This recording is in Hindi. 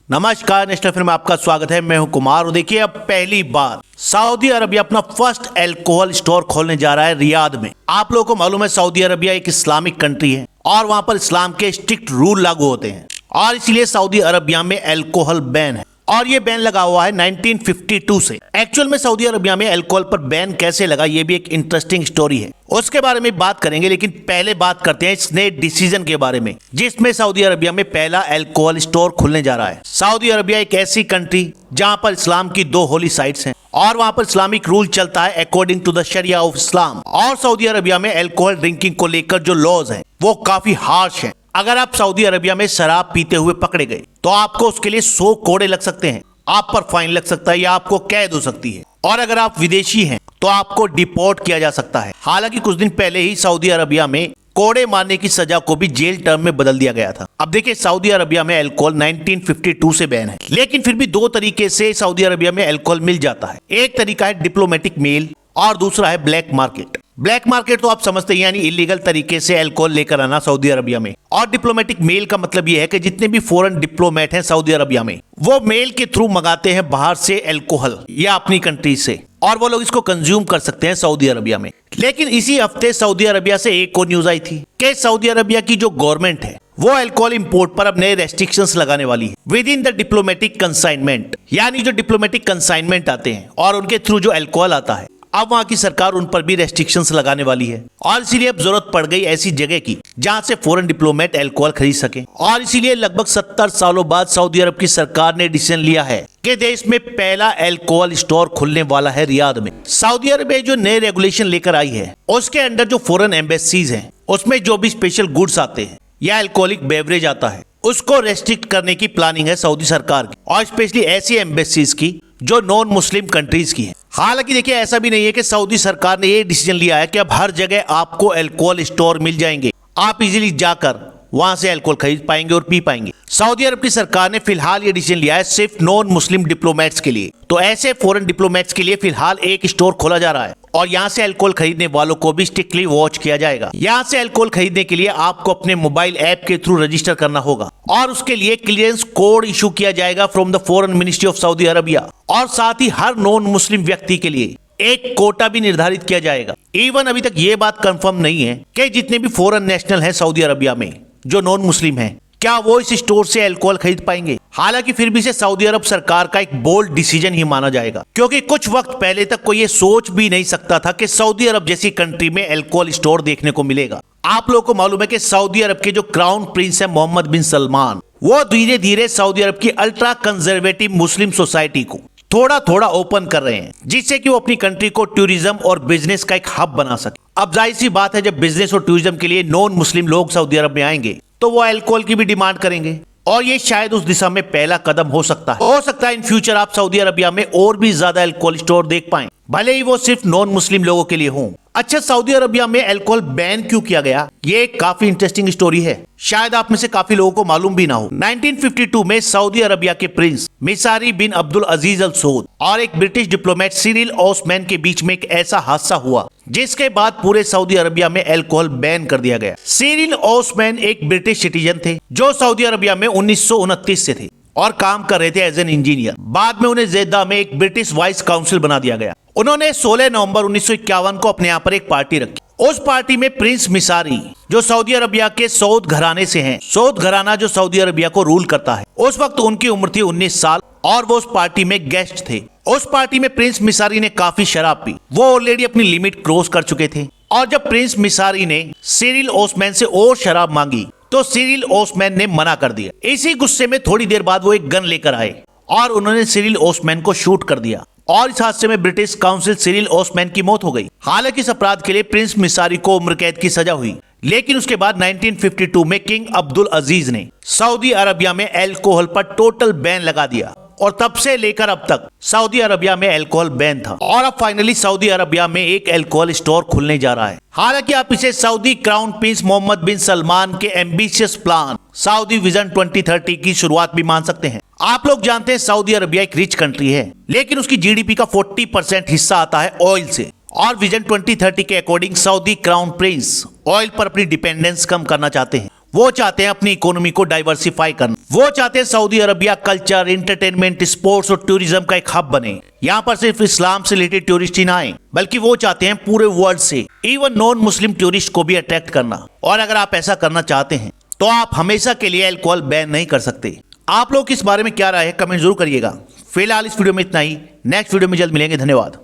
नमस्कार, नेशनल फिल्म में आपका स्वागत है। मैं हूं कुमार और देखिए अब पहली बार सऊदी अरबिया अपना फर्स्ट अल्कोहल स्टोर खोलने जा रहा है रियाद में। आप लोगों को मालूम है सऊदी अरबिया एक इस्लामिक कंट्री है और वहां पर इस्लाम के स्ट्रिक्ट रूल लागू होते हैं और इसीलिए सऊदी अरबिया में अल्कोहल बैन है और ये बैन लगा हुआ है 1952 से। एक्चुअल में सऊदी अरबिया में अल्कोहल पर बैन कैसे लगा, ये भी एक इंटरेस्टिंग स्टोरी है, उसके बारे में बात करेंगे। लेकिन पहले बात करते हैं इस नए डिसीजन के बारे में जिसमें सऊदी अरबिया में पहला अल्कोहल स्टोर खुलने जा रहा है। सऊदी अरबिया एक ऐसी कंट्री जहां पर इस्लाम की 2 होली साइट्स हैं और वहां पर इस्लामिक रूल चलता है according to the sharia of Islam. और सऊदी अरबिया में अल्कोहल ड्रिंकिंग को लेकर जो लॉज हैं वो काफी हार्श हैं। अगर आप सऊदी अरबिया में शराब पीते हुए पकड़े गए तो आपको उसके लिए 100 कोड़े लग सकते हैं, आप पर फाइन लग सकता है या आपको कैद हो सकती है। और अगर आप विदेशी हैं तो आपको डिपोर्ट किया जा सकता है। हालांकि कुछ दिन पहले ही सऊदी अरबिया में कोड़े मारने की सजा को भी जेल टर्म में बदल दिया गया था। अब देखिए सऊदी अरबिया में अल्कोहल 1952 से बैन है, लेकिन फिर भी 2 तरीके से सऊदी अरबिया में अल्कोहल मिल जाता है। एक तरीका है डिप्लोमेटिक मेल और दूसरा है ब्लैक मार्केट। ब्लैक मार्केट तो आप समझते हैं, यानी इलीगल तरीके से अल्कोहल लेकर आना सऊदी अरबिया में। और डिप्लोमेटिक मेल का मतलब यह है कि जितने भी फॉरेन डिप्लोमेट हैं सऊदी अरबिया में वो मेल के थ्रू मंगाते हैं बाहर से अल्कोहल या अपनी कंट्री से और वो लोग इसको कंज्यूम कर सकते हैं सऊदी अरबिया में। लेकिन इसी हफ्ते सऊदी अरबिया से एक और न्यूज आई थी कि सऊदी अरबिया की जो गवर्नमेंट है वो अल्कोहल इंपोर्ट पर अब नए रेस्ट्रिक्शंस लगाने वाली है with in the diplomatic consignment. यानी जो डिप्लोमेटिक कंसाइनमेंट आते हैं और उनके थ्रू जो अल्कोहल आता है, अब वहां की सरकार उन पर भी रेस्ट्रिक्शंस लगाने वाली है और इसीलिए अब जरूरत पड़ गई ऐसी जगह की जहां से फॉरेन डिप्लोमेट अल्कोहल खरीद सके। और इसीलिए लगभग 70 सालों बाद सऊदी अरब की सरकार ने डिसीजन लिया है कि देश में पहला अल्कोहल स्टोर खुलने वाला है रियाद में। सऊदी अरब में जो नए रेगुलेशन लेकर आई है उसके अंडर जो फॉरेन एम्बेसीज हैं उसमें जो भी स्पेशल गुड्स आते हैं या अल्कोहलिक बेवरेज आता है उसको रेस्ट्रिक्ट करने की प्लानिंग है सऊदी सरकार की, और स्पेशली ऐसी एम्बेसीज की जो नॉन मुस्लिम कंट्रीज की है। हालांकि देखिए ऐसा भी नहीं है कि सऊदी सरकार ने ये डिसीजन लिया है कि अब हर जगह आपको अल्कोहल स्टोर मिल जाएंगे, आप इजीली जाकर वहां से अल्कोहल खरीद पाएंगे और पी पाएंगे। सऊदी अरब की सरकार ने फिलहाल ये डिसीजन लिया है सिर्फ नॉन मुस्लिम डिप्लोमेट्स के लिए। तो ऐसे फॉरेन डिप्लोमेट्स के लिए फिलहाल एक स्टोर खोला जा रहा है और यहाँ से अल्कोहल खरीदने वालों को भी स्ट्रिक्टली वॉच किया जाएगा। यहाँ से अल्कोहल खरीदने के लिए आपको अपने मोबाइल ऐप के थ्रू रजिस्टर करना होगा और उसके लिए क्लियरेंस कोड इशू किया जाएगा from the foreign ministry of Saudi Arabia. और साथ ही हर नॉन मुस्लिम व्यक्ति के लिए एक कोटा भी निर्धारित किया जाएगा। इवन अभी तक ये बात कंफर्म नहीं है कि जितने भी फॉरेन नेशनल हैं सऊदी अरबिया में जो नॉन मुस्लिम हैं क्या वो इस स्टोर से अल्कोहल खरीद पाएंगे। हालांकि फिर भी इसे सऊदी अरब सरकार का एक बोल्ड डिसीजन ही माना जाएगा, क्योंकि कुछ वक्त पहले तक कोई ये सोच भी नहीं सकता था कि सऊदी अरब जैसी कंट्री में अल्कोहल स्टोर देखने को मिलेगा। आप लोगों को मालूम है कि सऊदी अरब के जो क्राउन प्रिंस है मोहम्मद बिन सलमान, वो धीरे धीरे सऊदी अरब की अल्ट्रा कंजर्वेटिव मुस्लिम सोसाइटी को थोड़ा थोड़ा ओपन कर रहे हैं जिससे कि वो अपनी कंट्री को टूरिज्म और बिजनेस का एक हब बना सके। अब जाहिर सी बात है जब बिजनेस और टूरिज्म के लिए नॉन मुस्लिम लोग सऊदी अरब में आएंगे तो वो अल्कोहल की भी डिमांड करेंगे और ये शायद उस दिशा में पहला कदम हो सकता है। हो सकता है इन फ्यूचर आप सऊदी अरबिया में और भी ज्यादा अल्कोहल स्टोर देख पाएं, भले ही वो सिर्फ नॉन मुस्लिम लोगों के लिए हों। अच्छा, सऊदी अरबिया में अल्कोहल बैन क्यों किया गया, ये एक काफी इंटरेस्टिंग स्टोरी है, शायद आप में से काफी लोगों को मालूम भी ना हो। 1952 में सऊदी अरबिया के प्रिंस मिसारी बिन अब्दुल अजीज अल सऊद और एक ब्रिटिश डिप्लोमेट सिरिल ओस्मान के बीच में एक ऐसा हादसा हुआ जिसके बाद पूरे सऊदी अरबिया में अल्कोहल बैन कर दिया गया। सिरिल ओस्मान एक ब्रिटिश सिटीजन थे जो सऊदी अरबिया में 1929 से थे और काम कर रहे थे एज एन इंजीनियर। बाद में उन्हें जेद्दा में एक ब्रिटिश वाइस काउंसिल बना दिया गया। उन्होंने 16 नवंबर 1951 को अपने यहाँ पर एक पार्टी रखी। उस पार्टी में प्रिंस मिसारी जो सऊदी अरबिया के सऊद घराने से हैं, सऊद घराना जो सऊदी अरबिया को रूल करता है, उस वक्त उनकी उम्र थी 19 साल और वो उस पार्टी में गेस्ट थे। उस पार्टी में प्रिंस मिसारी ने काफी शराब पी, वो ऑलरेडी अपनी लिमिट क्रॉस कर चुके थे और जब प्रिंस मिसारी ने सिरिल ओस्मान से और शराब मांगी तो सिरिल ओस्मान ने मना कर दिया। इसी गुस्से में थोड़ी देर बाद वो एक गन लेकर आए और उन्होंने सिरिल ओस्मान को शूट कर दिया और इस हादसे में ब्रिटिश काउंसिल सिरिल ओस्मान की मौत हो गई। हालांकि इस अपराध के लिए प्रिंस मिसारी को उम्र कैद की सजा हुई, लेकिन उसके बाद 1952 में किंग अब्दुल अजीज ने सऊदी अरबिया में अल्कोहल पर टोटल बैन लगा दिया और तब से लेकर अब तक सऊदी अरबिया में अल्कोहल बैन था और अब फाइनली सऊदी अरबिया में एक अल्कोहल स्टोर खुलने जा रहा है। हालांकि आप इसे सऊदी क्राउन प्रिंस मोहम्मद बिन सलमान के एम्बिशियस प्लान सऊदी विजन 2030 की शुरुआत भी मान सकते हैं। आप लोग जानते हैं सऊदी अरबिया एक रिच कंट्री है, लेकिन उसकी जीडीपी का 40% हिस्सा आता है ऑयल से और विजन 2030 के according Saudi crown Prince oil पर अपनी डिपेंडेंस कम करना चाहते हैं। वो चाहते हैं अपनी इकोनॉमी को डाइवर्सिफाई करना। वो चाहते हैं Saudi Arabia culture, entertainment, sports और टूरिज्म का एक हब बने। यहाँ पर सिर्फ इस्लाम से रिलेटेड टूरिस्ट ही ना आए, बल्कि वो चाहते हैं पूरे वर्ल्ड से इवन नॉन मुस्लिम टूरिस्ट को भी अट्रैक्ट करना। और अगर आप ऐसा करना चाहते हैं तो आप हमेशा के लिए अल्कोहल बैन नहीं कर सकते। आप लोग इस बारे में क्या राय है, कमेंट जरूर करिएगा। फिलहाल इस वीडियो में इतना ही। नेक्स्ट वीडियो में जल्द मिलेंगे। धन्यवाद।